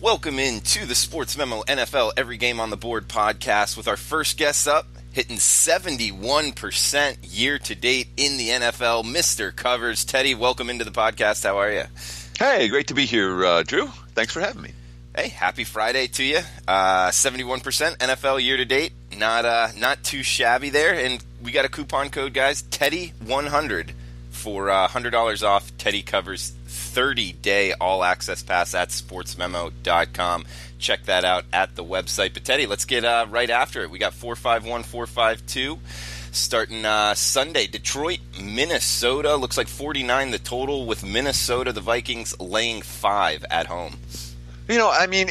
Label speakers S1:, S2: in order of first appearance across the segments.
S1: Welcome into the Sportsmemo NFL Every Game on the Board podcast with our first guest up, hitting 71% year-to-date in the NFL, Mr. Covers. Teddy, welcome into the podcast. How are you?
S2: Hey, great to be here, Drew. Thanks for having me.
S1: Hey, happy Friday to you. 71% NFL year-to-date. Not too shabby there. And we got a coupon code, guys, Teddy100 for $100 off Teddy Covers 30-day all-access pass at sportsmemo.com. Check that out at the website. But, Teddy, let's get right after it. We got 451, 452 starting Sunday. Detroit, Minnesota. Looks like 49 the total with Minnesota, the Vikings, laying 5 at home.
S2: You know, I mean,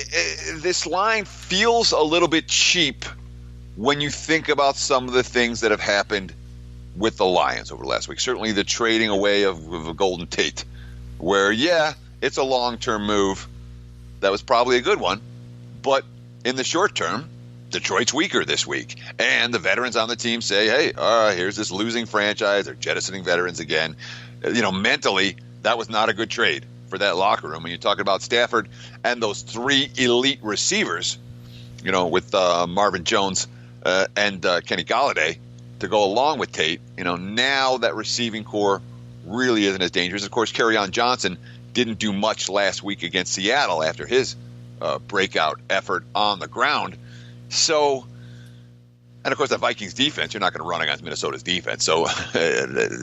S2: this line feels a little bit cheap when you think about some of the things that have happened with the Lions over the last week. Certainly the trading away of Golden Tate, where, yeah, it's a long-term move. That was probably a good one. But in the short term, Detroit's weaker this week. And the veterans on the team say, hey, here's this losing franchise. They're jettisoning veterans again. You know, mentally, that was not a good trade for that locker room. When you're talking about Stafford and those 3 elite receivers, you know, with Marvin Jones and Kenny Golladay to go along with Tate, you know, now that receiving core really isn't as dangerous. Of course, Kerryon Johnson didn't do much last week against Seattle after his breakout effort on the ground. So, and of course, the Vikings defense, you're not going to run against Minnesota's defense. So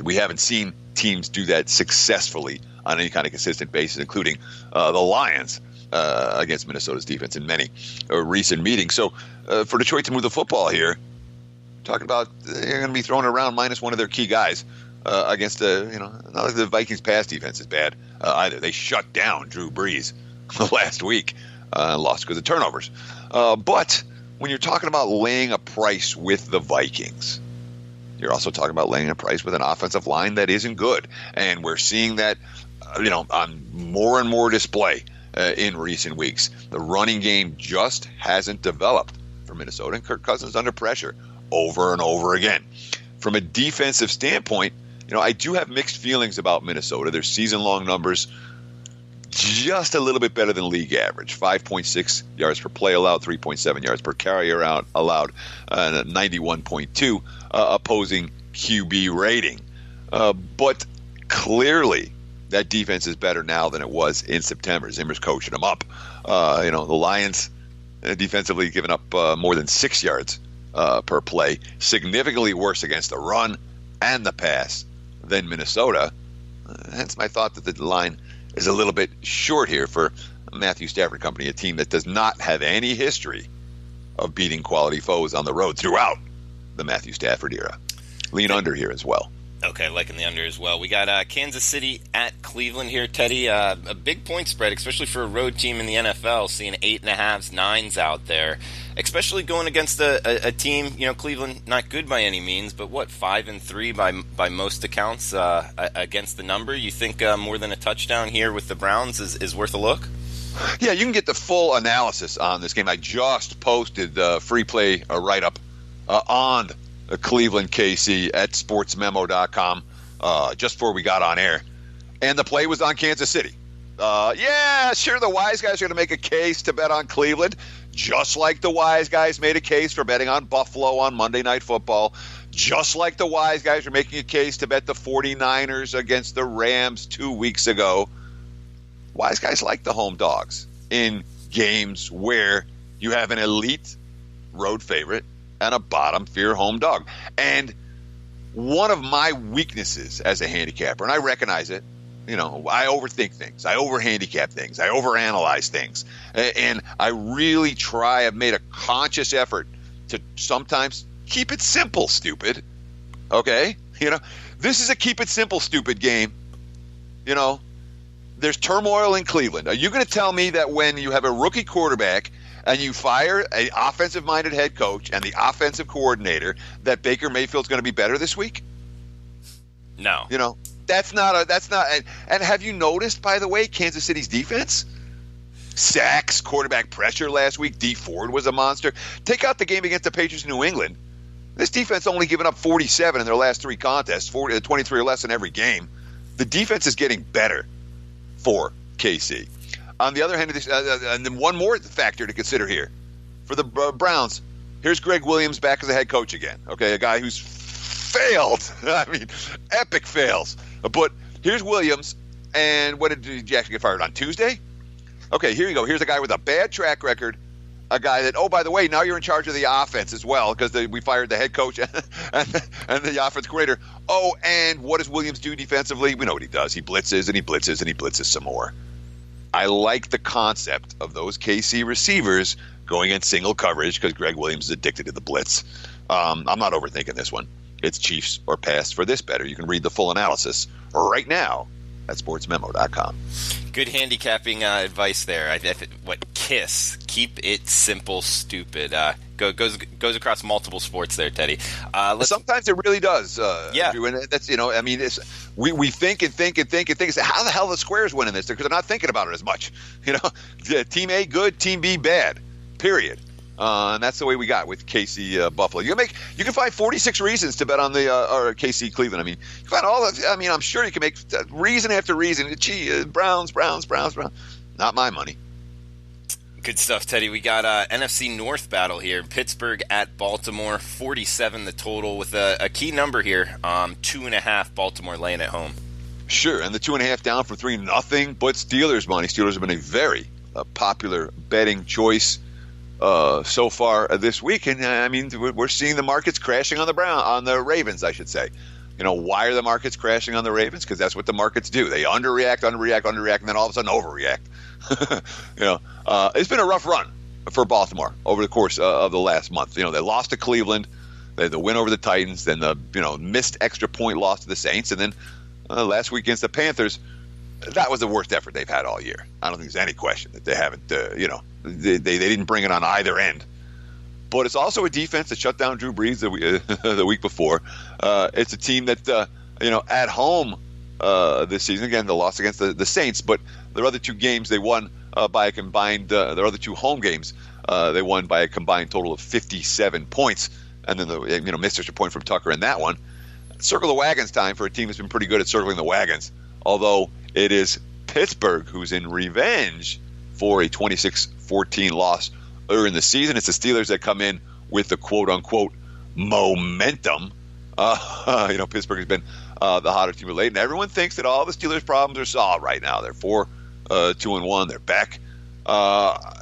S2: we haven't seen teams do that successfully on any kind of consistent basis, including the Lions against Minnesota's defense in many recent meetings. So for Detroit to move the football here, talking about they're going to be throwing around minus one of their key guys against not like the Vikings pass defense is bad either. They shut down Drew Brees last week, lost because of turnovers. But when you're talking about laying a price with the Vikings, you're also talking about laying a price with an offensive line that isn't good. And we're seeing that, on more and more display in recent weeks. The running game just hasn't developed for Minnesota, and Kirk Cousins under pressure over and over again. From a defensive standpoint, I do have mixed feelings about Minnesota. Their season-long numbers just a little bit better than league average. 5.6 yards per play allowed, 3.7 yards per carry allowed, and a 91.2 opposing QB rating. But clearly, that defense is better now than it was in September. Zimmer's coaching them up. The Lions defensively giving up more than 6 yards per play, significantly worse against the run and the pass than Minnesota. Hence my thought that the line is a little bit short here for Matthew Stafford Company, a team that does not have any history of beating quality foes on the road throughout the Matthew Stafford era. Lean under here as well.
S1: Okay, liking the under as well. We got Kansas City at Cleveland here, Teddy. A big point spread, especially for a road team in the NFL, seeing 8.5s, 9s out there, especially going against a team, Cleveland, not good by any means, but 5-3 by most accounts against the number. You think more than a touchdown here with the Browns is worth a look?
S2: Yeah, you can get the full analysis on this game. I just posted the free play write-up on Cleveland KC at sportsmemo.com just before we got on air. And the play was on Kansas City. Yeah, sure, the wise guys are going to make a case to bet on Cleveland, just like the wise guys made a case for betting on Buffalo on Monday Night Football, just like the wise guys are making a case to bet the 49ers against the Rams 2 weeks ago. Wise guys like the home dogs in games where you have an elite road favorite and a bottom-fear home dog. And one of my weaknesses as a handicapper, and I recognize it, I overthink things. I overhandicap things. I overanalyze things. And I really I've made a conscious effort to sometimes keep it simple, stupid. Okay? This is a keep it simple, stupid game. There's turmoil in Cleveland. Are you going to tell me that when you have a rookie quarterback and you fire an offensive-minded head coach and the offensive coordinator, that Baker Mayfield's going to be better this week?
S1: No.
S2: That's not. And have you noticed, by the way, Kansas City's defense? Sacks, quarterback pressure last week. Dee Ford was a monster. Take out the game against the Patriots in New England. This defense only given up 47 in their last 3 contests, 23 or less in every game. The defense is getting better for KC. On the other hand, and then one more factor to consider here. For the Browns, here's Greg Williams back as a head coach again. Okay, a guy who's failed. I mean, epic fails. But here's Williams, and when did Jackson get fired? On Tuesday? Okay, here you go. Here's a guy with a bad track record, a guy that, oh, by the way, now you're in charge of the offense as well because we fired the head coach and the offense coordinator. Oh, and what does Williams do defensively? We know what he does. He blitzes and he blitzes and he blitzes some more. I like the concept of those KC receivers going in single coverage because Greg Williams is addicted to the blitz. I'm not overthinking this one. It's Chiefs or pass for this better. You can read the full analysis right now at sportsmemo.com.
S1: Good handicapping advice there. KISS, keep it simple, stupid. Goes across multiple sports there, Teddy.
S2: Sometimes it really does.
S1: Yeah,
S2: Andrew, and that's I mean, we think and think and think and think. How the hell are the Squares winning this? Because they're not thinking about it as much. Team A good, Team B bad. Period. And that's the way we got with KC Buffalo. You can find 46 reasons to bet on the or KC Cleveland. I mean, you find all of. I mean, I'm sure you can make reason after reason. Browns. Not my money.
S1: Good stuff, Teddy. We got NFC North battle here. Pittsburgh at Baltimore, 47 the total with a key number here. 2.5 Baltimore laying at home.
S2: Sure, and the 2.5 down from 3-0, but Steelers money. Steelers have been a very popular betting choice so far this week, and I mean we're seeing the markets crashing on the Ravens, I should say. Why are the markets crashing on the Ravens? Because that's what the markets do. They underreact, and then all of a sudden overreact. It's been a rough run for Baltimore over the course of the last month. They lost to Cleveland, they had the win over the Titans, then the missed extra point loss to the Saints, and then last week against the Panthers. That was the worst effort they've had all year. I don't think there's any question that they haven't, they didn't bring it on either end. But it's also a defense that shut down Drew Brees the week before. It's a team that, at home this season, again, the loss against the Saints, but their other two games they won by a combined, their other two home games, they won by a combined total of 57 points. And then missed extra point from Tucker in that one. Circle the wagons time for a team that's been pretty good at circling the wagons. Although it is Pittsburgh who's in revenge for a 26-14 loss earlier in the season. It's the Steelers that come in with the quote-unquote momentum. Pittsburgh has been the hotter team of late, and everyone thinks that all the Steelers' problems are solved right now. They're 4-2-1. They're back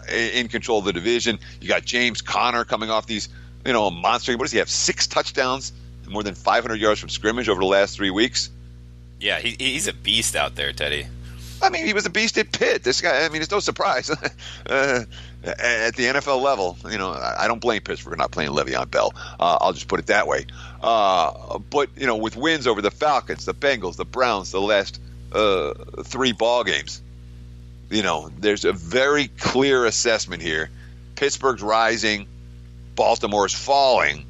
S2: in control of the division. You got James Conner coming off these, monster. What does he have? 6 touchdowns and more than 500 yards from scrimmage over the last 3 weeks.
S1: Yeah, he's a beast out there, Teddy.
S2: I mean, he was a beast at Pitt. This guy, I mean, it's no surprise. At the NFL level, I don't blame Pittsburgh for not playing Le'Veon Bell. I'll just put it that way. But, with wins over the Falcons, the Bengals, the Browns, the last 3 ball games, there's a very clear assessment here. Pittsburgh's rising, Baltimore's falling,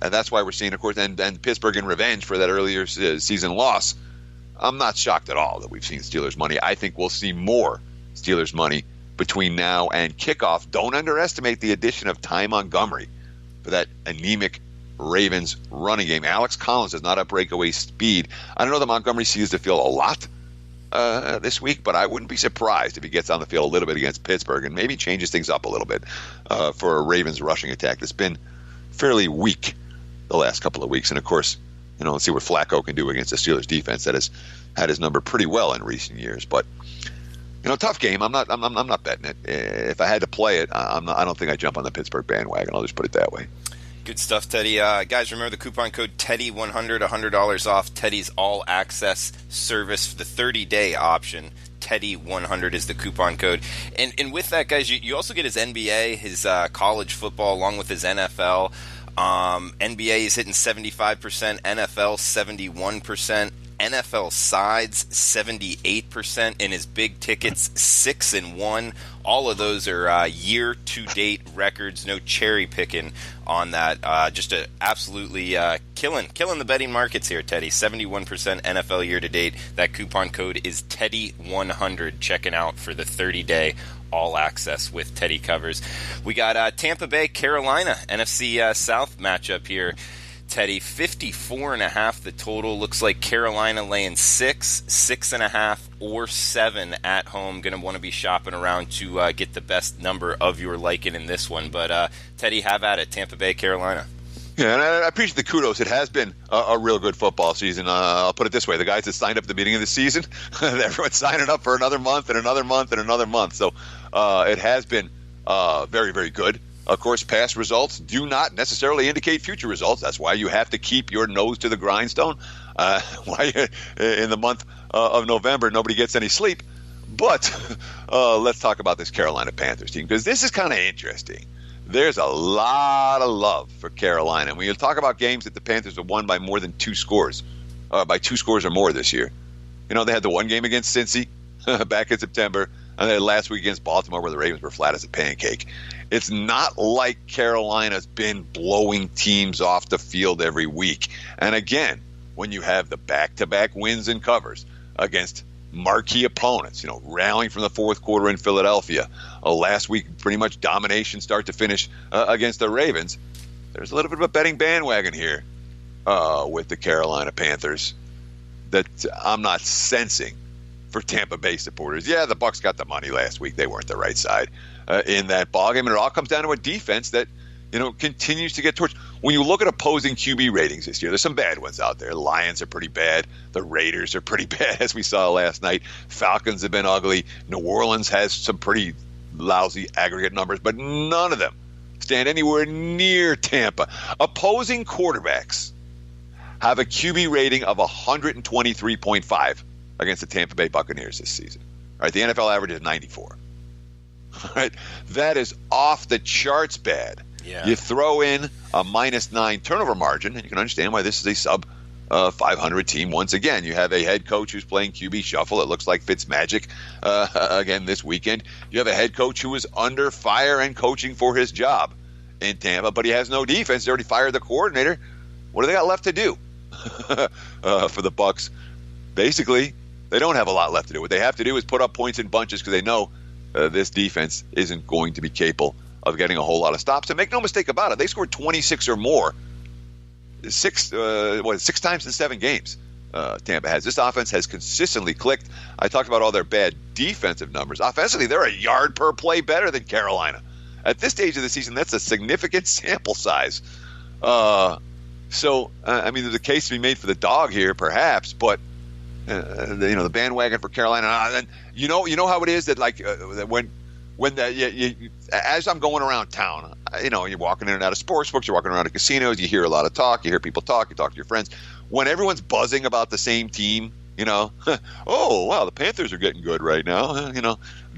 S2: and that's why we're seeing, of course, and Pittsburgh in revenge for that earlier season loss. I'm not shocked at all that we've seen Steelers money. I think we'll see more Steelers money between now and kickoff. Don't underestimate the addition of Ty Montgomery for that anemic Ravens running game. Alex Collins is not at breakaway speed. I don't know that Montgomery sees the field a lot this week, but I wouldn't be surprised if he gets on the field a little bit against Pittsburgh and maybe changes things up a little bit for a Ravens rushing attack that's been fairly weak the last couple of weeks. And, of course, let's see what Flacco can do against the Steelers defense that has had his number pretty well in recent years. But tough game. I'm not betting it. If I had to play it, I don't think I jump on the Pittsburgh bandwagon. I'll just put it that way.
S1: Good stuff, Teddy. Guys, remember the coupon code Teddy100, $100 off Teddy's all access service for the 30-day option. Teddy100 is the coupon code. And with that, guys, you also get his NBA, his college football, along with his NFL. NBA is hitting 75%, NFL 71%, NFL sides 78%, and his big tickets 6-1. All of those are year-to-date records. No cherry picking on that. Just absolutely killing the betting markets here, Teddy. 71% NFL year-to-date. That coupon code is Teddy100. Checking out for the 30-day all access with Teddy covers. We got Tampa Bay, Carolina, NFC South matchup here. Teddy. 54.5 the total. Looks like Carolina laying 6.5, or 7 at home. Going to want to be shopping around to get the best number of your liking in this one. But Teddy, have at it. Tampa Bay, Carolina.
S2: Yeah, and I appreciate the kudos. It has been a real good football season. I'll put it this way. The guys that signed up at the beginning of the season, everyone's signing up for another month and another month and another month. So it has been very, very good. Of course, past results do not necessarily indicate future results. That's why you have to keep your nose to the grindstone. Why in the month of November nobody gets any sleep. But let's talk about this Carolina Panthers team, because this is kind of interesting. There's a lot of love for Carolina. And when you talk about games that the Panthers have won by more than 2 scores, by 2 scores or more this year. You know, they had the one game against Cincy back in September, and then last week against Baltimore where the Ravens were flat as a pancake. It's not like Carolina's been blowing teams off the field every week. And again, when you have the back-to-back wins and covers against marquee opponents, you know, rallying from the fourth quarter in Philadelphia, last week pretty much domination start to finish against the Ravens, there's a little bit of a betting bandwagon here with the Carolina Panthers that I'm not sensing for Tampa Bay supporters. Yeah, the Bucs got the money last week. They weren't the right side in that ballgame, and it all comes down to a defense that, you know, continues to get torched. When you look at opposing QB ratings this year, there's some bad ones out there. Lions are pretty bad. The Raiders are pretty bad, as we saw last night. Falcons have been ugly. New Orleans has some pretty lousy aggregate numbers, but none of them stand anywhere near Tampa. Opposing quarterbacks have a QB rating of 123.5 against the Tampa Bay Buccaneers this season. All right, the NFL average is 94. All right, that is off the charts bad.
S1: Yeah.
S2: You throw in a -9 turnover margin, and you can understand why this is a sub 500 team. Once again, you have a head coach who's playing QB shuffle. It looks like Fitzmagic again this weekend. You have a head coach who is under fire and coaching for his job in Tampa, but he has no defense. They already fired the coordinator. What do they got left to do for the Bucs? Basically, they don't have a lot left to do. What they have to do is put up points in bunches because they know this defense isn't going to be capable of getting a whole lot of stops. And make no mistake about it, they scored 26 or more six times in 7 games. Tampa has. This offense has consistently clicked. I talked about all their bad defensive numbers. Offensively, they're a yard per play better than Carolina. At this stage of the season, that's a significant sample size. So, I mean, there's a case to be made for the dog here, perhaps, but the bandwagon for Carolina. And you know how it is that as I'm going around town, you're walking in and out of sports books, you're walking around at casinos, you hear a lot of talk, you hear people talk, you talk to your friends. When everyone's buzzing about the same team, oh wow, the Panthers are getting good right now.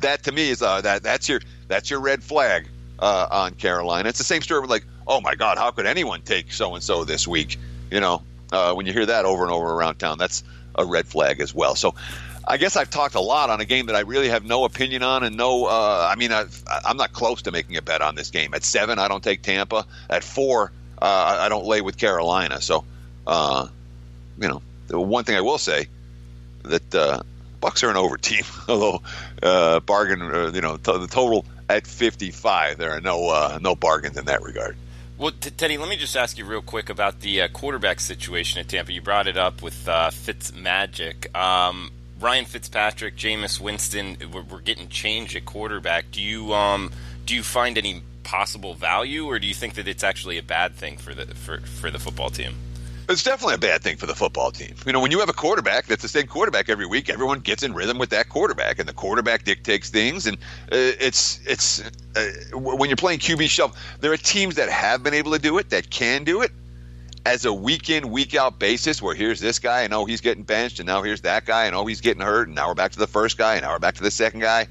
S2: That to me is that's your red flag on Carolina. It's the same story with like, oh my God, how could anyone take so and so this week? When you hear that over and over around town, that's a red flag as well. So I guess I've talked a lot on a game that I really have no opinion on, and I'm not close to making a bet on this game. At 7, I don't take Tampa. At 4, I don't lay with Carolina. So, the one thing I will say that Bucs are an over team, although bargain, the total at 55, there are no bargains in that regard.
S1: Well, Teddy, let me just ask you real quick about the quarterback situation at Tampa. You brought it up with Fitzmagic. Ryan Fitzpatrick, Jameis Winston, we're getting changed at quarterback. Do you find any possible value, or do you think that it's actually a bad thing for the football team?
S2: It's definitely a bad thing for the football team. When you have a quarterback that's the same quarterback every week, everyone gets in rhythm with that quarterback, and the quarterback dictates things. And it's when you're playing QB shuffle, there are teams that have been able to do it, that can do it, as a week-in, week-out basis where here's this guy, and oh, he's getting benched, and now here's that guy, and oh, he's getting hurt, and now we're back to the first guy, and now we're back to the second guy.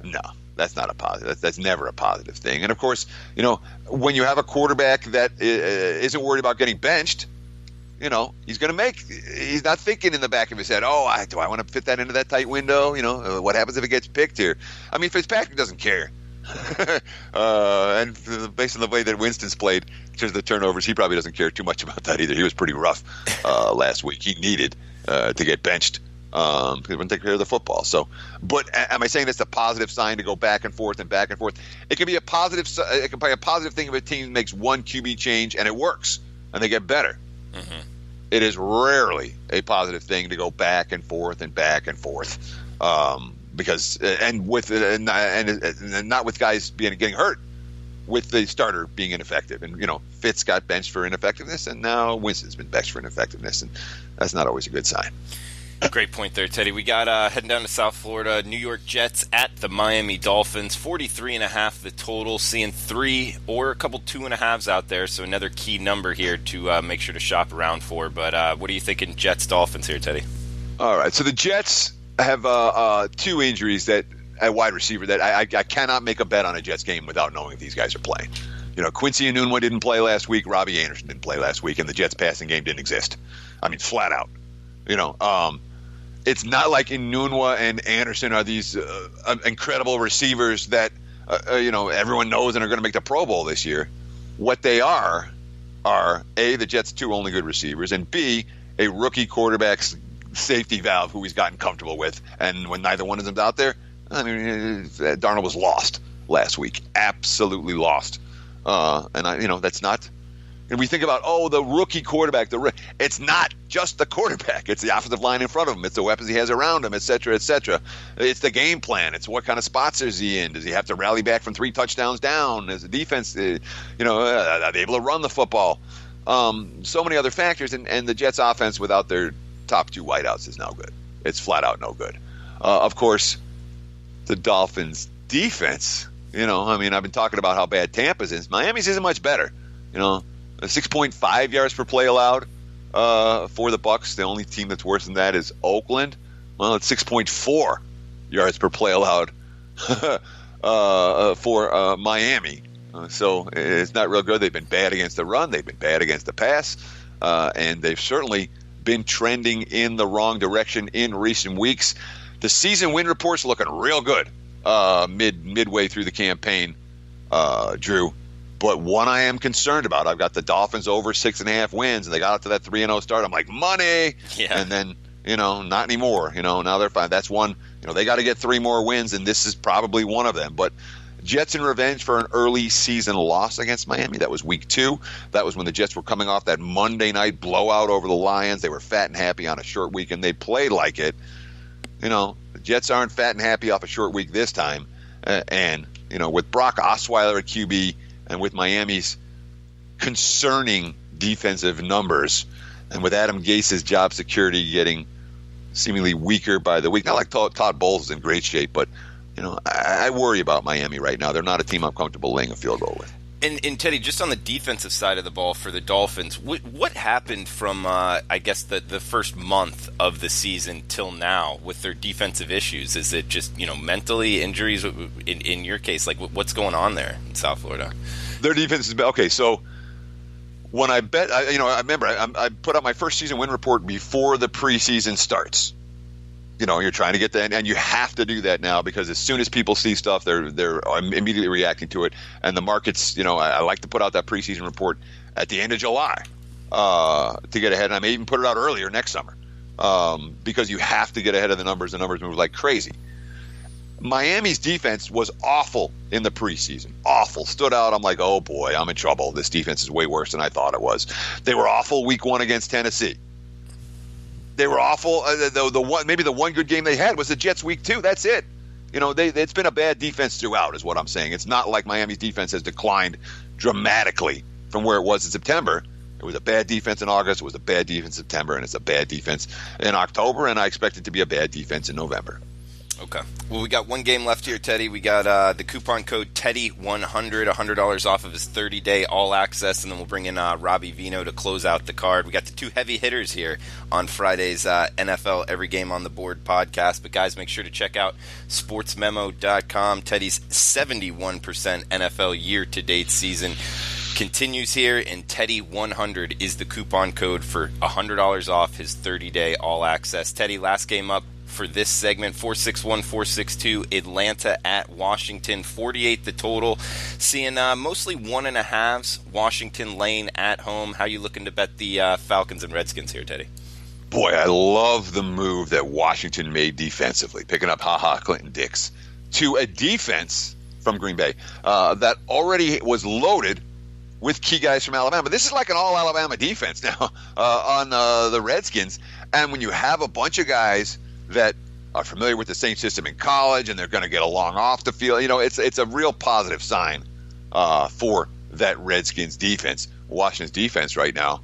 S2: No, that's not a positive. That's never a positive thing. And, of course, when you have a quarterback that isn't worried about getting benched, he's going to he's not thinking in the back of his head, do I want to fit that into that tight window? What happens if it gets picked here? I mean, Fitzpatrick doesn't care. And based on the way that Winston's played in terms of the turnovers, he probably doesn't care too much about that either. He was pretty rough last week. He needed to get benched. He wouldn't take care of the football. So, but am I saying that's a positive sign to go back and forth and back and forth? It can be a positive. It can be a positive thing if a team makes one QB change and it works. and they get better.
S1: Mm-hmm.
S2: It is rarely a positive thing to go back and forth and back and forth, because and not with guys getting hurt, with the starter being ineffective. And Fitz got benched for ineffectiveness, and now Winston's been benched for ineffectiveness, and that's not always a good sign.
S1: Great point there, Teddy. We got heading down to South Florida, New York Jets at the Miami Dolphins, 43.5 the total, seeing 3 or a couple 2.5s out there, so another key number here to make sure to shop around for. But what are you thinking Jets Dolphins here, Teddy?
S2: All right, so the Jets have 2 injuries at wide receiver that I cannot make a bet on a Jets game without knowing if these guys are playing. Quincy Enunwa didn't play last week, Robbie Anderson didn't play last week, and the Jets passing game didn't exist. I mean, flat out. It's not like Enunwa and Anderson are these incredible receivers that everyone knows and are going to make the Pro Bowl this year. What they are A, the Jets' 2 only good receivers, and B, a rookie quarterback's safety valve who he's gotten comfortable with. And when neither one of them's out there, I mean, Darnold was lost last week, absolutely lost. That's not. And we think about, the rookie quarterback. It's not just the quarterback. It's the offensive line in front of him. It's the weapons he has around him, et cetera, et cetera. It's the game plan. It's what kind of spots is he in? Does he have to rally back from 3 touchdowns down? Is the defense, are they able to run the football? So many other factors. And the Jets' offense without their top 2 wideouts is no good. It's flat out no good. Of course, the Dolphins' defense, I've been talking about how bad Tampa's is. Miami's isn't much better, 6.5 yards per play allowed for the Bucs. The only team that's worse than that is Oakland. Well, it's 6.4 yards per play allowed for Miami. So it's not real good. They've been bad against the run. They've been bad against the pass. And they've certainly been trending in the wrong direction in recent weeks. The season win report's looking real good midway through the campaign, Drew. But one I am concerned about, I've got the Dolphins over 6.5 wins, and they got up to that 3-0 start. I'm like, money!
S1: Yeah.
S2: And then, not anymore. Now they're fine. That's one. They got to get 3 more wins, and this is probably one of them. But Jets in revenge for an early season loss against Miami. That was week 2. That was when the Jets were coming off that Monday night blowout over the Lions. They were fat and happy on a short week, and they played like it. The Jets aren't fat and happy off a short week this time. And with Brock Osweiler at QB, and with Miami's concerning defensive numbers, and with Adam Gase's job security getting seemingly weaker by the week, not like Todd Bowles is in great shape, but I worry about Miami right now. They're not a team I'm comfortable laying a field goal with.
S1: And Teddy, just on the defensive side of the ball for the Dolphins, what happened from, I guess, the first month of the season till now with their defensive issues? Is it just, mentally, injuries in your case? Like, what's going on there in South Florida?
S2: Their defense is – okay, so when I bet – I remember I put out my first season win report before the preseason starts. You're trying to get that, and you have to do that now because as soon as people see stuff, they're immediately reacting to it. And the markets, I like to put out that preseason report at the end of July to get ahead. And I may even put it out earlier next summer because you have to get ahead of the numbers. The numbers move like crazy. Miami's defense was awful in the preseason. Awful. Stood out. I'm like, oh boy, I'm in trouble. This defense is way worse than I thought it was. They were awful week 1 against Tennessee. They were awful. Maybe the one good game they had was the Jets week 2. That's it. It's been a bad defense throughout is what I'm saying. It's not like Miami's defense has declined dramatically from where it was in September. It was a bad defense in August. It was a bad defense in September, and it's a bad defense in October, and I expect it to be a bad defense in November.
S1: Okay. Well, we got one game left here, Teddy. We got the coupon code Teddy100, $100 off of his 30-day all-access, and then we'll bring in Robbie Vino to close out the card. We got the 2 heavy hitters here on Friday's NFL Every Game on the Board podcast. But, guys, make sure to check out sportsmemo.com. Teddy's 71% NFL year-to-date season continues here, and Teddy100 is the coupon code for $100 off his 30-day all-access. Teddy, last game up for this segment, 461-462, Atlanta at Washington, 48 the total. Seeing mostly 1.5s, Washington laying at home. How you looking to bet the Falcons and Redskins here, Teddy?
S2: Boy, I love the move that Washington made defensively, picking up Clinton Dix to a defense from Green Bay that already was loaded with key guys from Alabama. This is like an all-Alabama defense now on the Redskins. And when you have a bunch of guys that are familiar with the same system in college and they're going to get along off the field, it's a real positive sign for that Redskins defense. Washington's defense right now,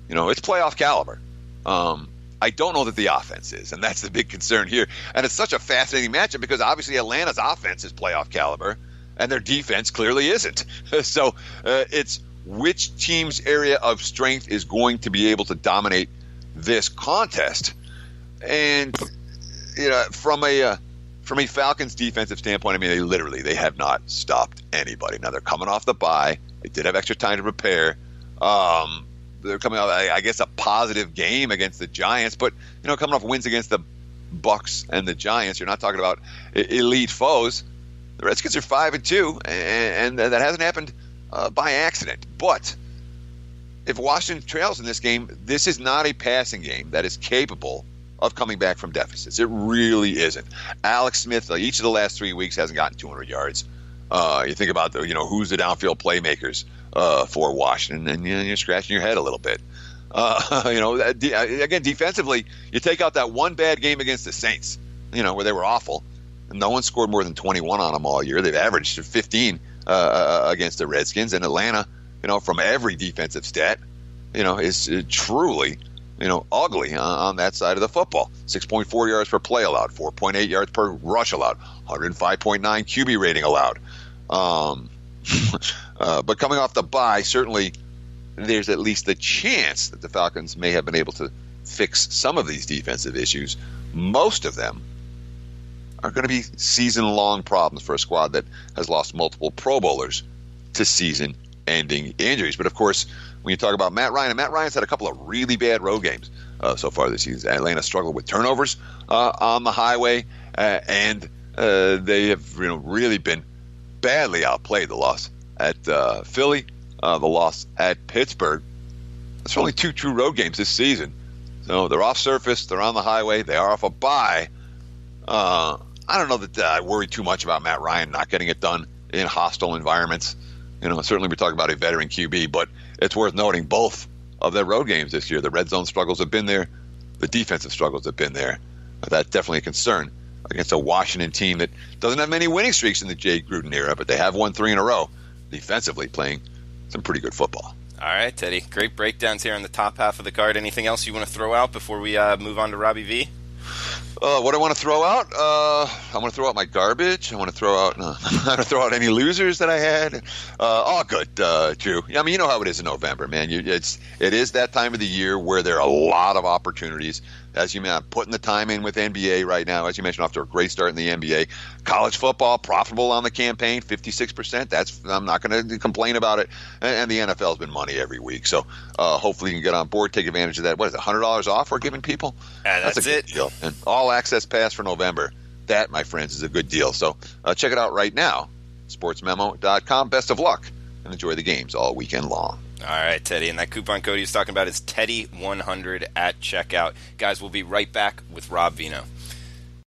S2: it's playoff caliber. I don't know that the offense is, and that's the big concern here. And it's such a fascinating matchup because obviously Atlanta's offense is playoff caliber, and their defense clearly isn't. So it's which team's area of strength is going to be able to dominate this contest. And from a Falcons defensive standpoint, I mean, they have not stopped anybody. Now they're coming off the bye. They did have extra time to prepare. They're coming off, I guess, a positive game against the Giants, but coming off wins against the Bucs and the Giants, you're not talking about elite foes. The Redskins are 5-2, and that hasn't happened by accident. But if Washington trails in this game, this is not a passing game that is capable of coming back from deficits. It really isn't. Alex Smith, each of the last 3 weeks, hasn't gotten 200 yards. You think about who's the downfield playmakers for Washington, and you're scratching your head a little bit. Again, defensively, you take out that one bad game against the Saints, where they were awful. No one scored more than 21 on them all year. They've averaged 15 against the Redskins. And Atlanta, from every defensive stat, is truly, ugly on that side of the football. 6.4 yards per play allowed, 4.8 yards per rush allowed, 105.9 QB rating allowed. But coming off the bye, certainly there's at least the chance that the Falcons may have been able to fix some of these defensive issues. Most of them are going to be season-long problems for a squad that has lost multiple Pro Bowlers to season-ending injuries. But, of course, when you talk about Matt Ryan, and Matt Ryan's had a couple of really bad road games so far this season. Atlanta struggled with turnovers on the highway, and they have really been badly outplayed. The loss at Philly, the loss at Pittsburgh. That's only 2 true road games this season. So they're off surface, they're on the highway, they are off a bye. I don't know that I worry too much about Matt Ryan not getting it done in hostile environments. Certainly we're talking about a veteran QB, but it's worth noting both of their road games this year. The red zone struggles have been there. The defensive struggles have been there. That's definitely a concern against a Washington team that doesn't have many winning streaks in the Jay Gruden era, but they have won 3 in a row, defensively playing some pretty good football.
S1: All right, Teddy. Great breakdowns here on the top half of the card. Anything else you want to throw out before we move on to Robbie V?
S2: What do I want to throw out? I want to throw out my garbage. I want to throw out any losers that I had. All good, Drew. I mean, you know how it is in November, man. It is that time of the year where there are a lot of opportunities. As you mentioned, putting the time in with NBA right now. As you mentioned, after a great start in the NBA, college football profitable on the campaign, 56%. I'm not going to complain about it. And the NFL has been money every week, so hopefully you can get on board, take advantage of that. What is it? $100 off we're giving people?
S1: That's
S2: a good deal. And all access pass for November. That, my friends, is a good deal. So check it out right now. Sportsmemo.com. Best of luck and enjoy the games all weekend long.
S1: All right, Teddy. And that coupon code he was talking about is Teddy100 at checkout. Guys, we'll be right back with Rob Vino.